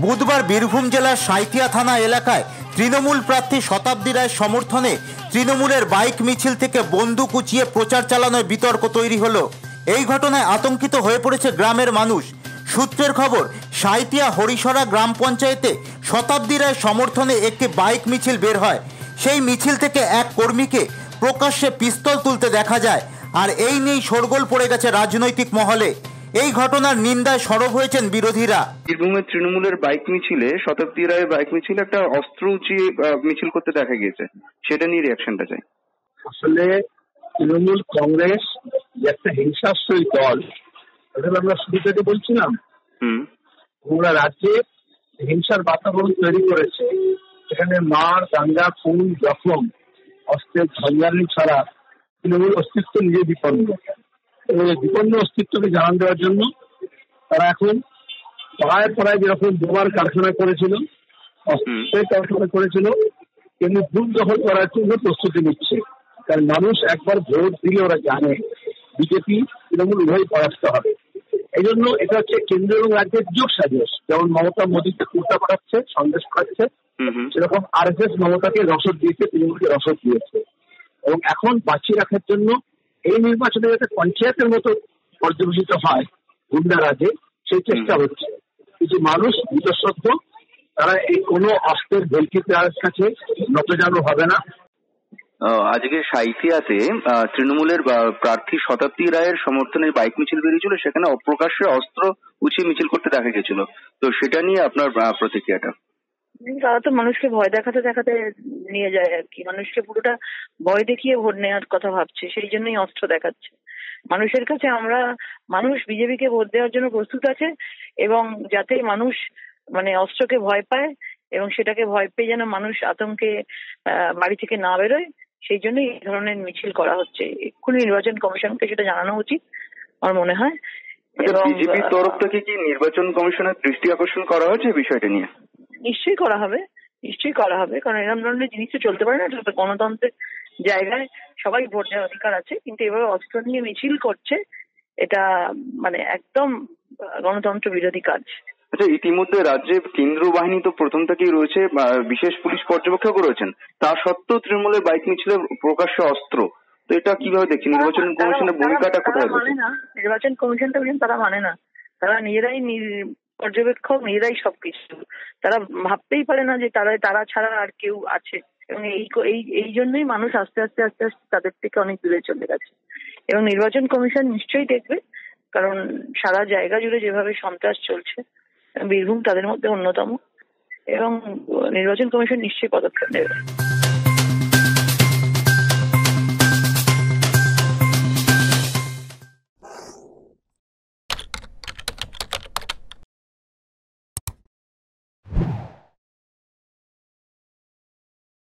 বুধবার বীরভূম জেলার সাঁইথিয়া থানা এলাকায় তৃণমূল প্রার্থী শতাব্দী রায়ের সমর্থনে তৃণমূলের বাইক মিছিল থেকে বন্দুক উঁচিয়ে প্রচার চালানোয় বিতর্ক তৈরি হলো। এই ঘটনায় আতঙ্কিত হয়ে পড়েছে গ্রামের মানুষ। সূত্রের খবর, সাঁইথিয়া হরিশরা গ্রাম পঞ্চায়েতে শতাব্দী রায়ের সমর্থনে একটি বাইক মিছিল বের হয়। সেই মিছিল থেকে এক কর্মীকে প্রকাশ্যে পিস্তল তুলতে দেখা যায়, আর এই নিয়েই শোরগোল পড়ে গেছে রাজনৈতিক মহলে। এই ঘটনার নিন্দায় সরব হয়েছেন বিরোধীরা। বীরভূমের তৃণমূলের বাইক মিছিলে, শতাব্দী রায়ের বাইক মিছিলে একটা অস্ত্র উঁচিয়ে মিছিল করতে দেখা গিয়েছে, সেটা নিয়ে রিয়াকশনটা চাই। আসলে তৃণমূল কংগ্রেস একটা হিংসাশ্রয়ী দল, এটা আমরা শুরু থেকে বলছিলাম। ওরা রাজ্যে হিংসার বাতাবরণ তৈরি করেছে, এখানে মার, দাঙ্গা, খুন, জখম, অস্ত্রের ঝঞ্ঝানি ছাড়া তৃণমূল অস্তিত্ব নিজে বিপন্ন। এবং এই বিপন্ন অস্তিত্বকে জানান দেওয়ার জন্য তারা এখন পাড়ায় পাড়ায় যেরকম বোমার কারখানা করেছিল, অস্ত্রের কারখানা করেছিল, তেমনি ভুল দখল করার জন্য প্রস্তুতি নিচ্ছে। কারণ মানুষ একবার ভোট দিলে ওরা জানে বিজেপি তৃণমূল উভয় পরাস্ত হবে। এই জন্য এটা হচ্ছে কেন্দ্র এবং রাজ্যের যোগ সাজস। যেমন মমতা মোদীকে কুর্তা পাঠাচ্ছে, সন্দেশ পাচ্ছে, সেরকম RSS মমতাকে রসদ দিয়েছে, তৃণমূলকে রসদ দিয়েছে। এবং এখন বাঁচিয়ে রাখার জন্য এই নির্বাচনে যাতে পঞ্চায়েতের মতো পর্যবেসিত হয় গুন্ডা রাজে, সেই চেষ্টা হচ্ছে। কিছু মানুষ বিতশ্রদ্ধ, তারা এই কোনো অস্ত্রের ভেলকিতে আর কাছে নতজানু হবে না। আজকে সাঁইথিয়াতে তৃণমূলের প্রার্থী শতাব্দী রায়ের সমর্থনে বাইক মিছিল বেরিয়েছিল, সেখানে অপ্রকাশ্যে অস্ত্র উঁচিয়ে মিছিল করতে দেখা গেছিল। তো সেটা নিয়ে আপনার প্রতিক্রিয়াটা? তারা তো মানুষকে ভয় দেখাতে দেখাতে নিয়ে যায় আর কি, মানুষকে পুরোটা ভয় দেখিয়ে ভোট নেওয়ার কথা ভাবছে, সেই জন্যই অস্ত্র দেখাচ্ছে মানুষের কাছে। মানুষ বিজেপিকে ভোট দেওয়ার জন্য প্রস্তুত আছে, এবং যাতে মানুষ অস্ত্রকে ভয় পায় এবং সেটাকে ভয় পেয়ে যেন মানুষ আতঙ্কে বাড়ি থেকে না বেরোয়, সেই জন্যই এই ধরনের মিছিল করা হচ্ছে। এক্ষুনি নির্বাচন কমিশনকে সেটা জানানো উচিত আমার মনে হয়। বিজেপির তরফ থেকে কি নির্বাচন কমিশনের দৃষ্টি আকর্ষণ করা হয়েছে বিষয়টা নিয়ে? নিশ্চয়ই করা হবে, কারণ এরকম ধরনের জিনিস তো চলতে পারে না। গণতন্ত্রের জায়গায় সবাই ভোট দেওয়ার অধিকার আছে, কিন্তু এভাবে অস্ত্র নিয়ে মিছিল করছে, এটা একদম গণতন্ত্র বিরোধী কাজ। আচ্ছা, ইতিমধ্যে রাজ্যে কেন্দ্রীয় বাহিনী তো প্রথম থেকেই রয়েছে, বিশেষ পুলিশ পর্যবেক্ষক রয়েছেন, তা সত্ত্বেও তৃণমূলের বাইক মিছিলে প্রকাশ্যে অস্ত্র, তো এটা কিভাবে দেখছি? নির্বাচন কমিশনের ভূমিকাটা কোথায়? নির্বাচন কমিশনটা তারা মানে না, তারা নিজেরাই পর্যবেক্ষক, নিজেরাই সবকিছু। তারা ভাবতেই পারে না যে তারা ছাড়া আর কেউ আছে, এবং এই জন্যই মানুষ আস্তে আস্তে তাদের থেকে অনেক দূরে চলে গেছে। এবং নির্বাচন কমিশন নিশ্চয়ই দেখবে, কারণ সারা জায়গা জুড়ে যেভাবে সন্ত্রাস চলছে, বীরভূম তাদের মধ্যে অন্যতম, এবং নির্বাচন কমিশন নিশ্চয়ই পদক্ষেপ নেবে।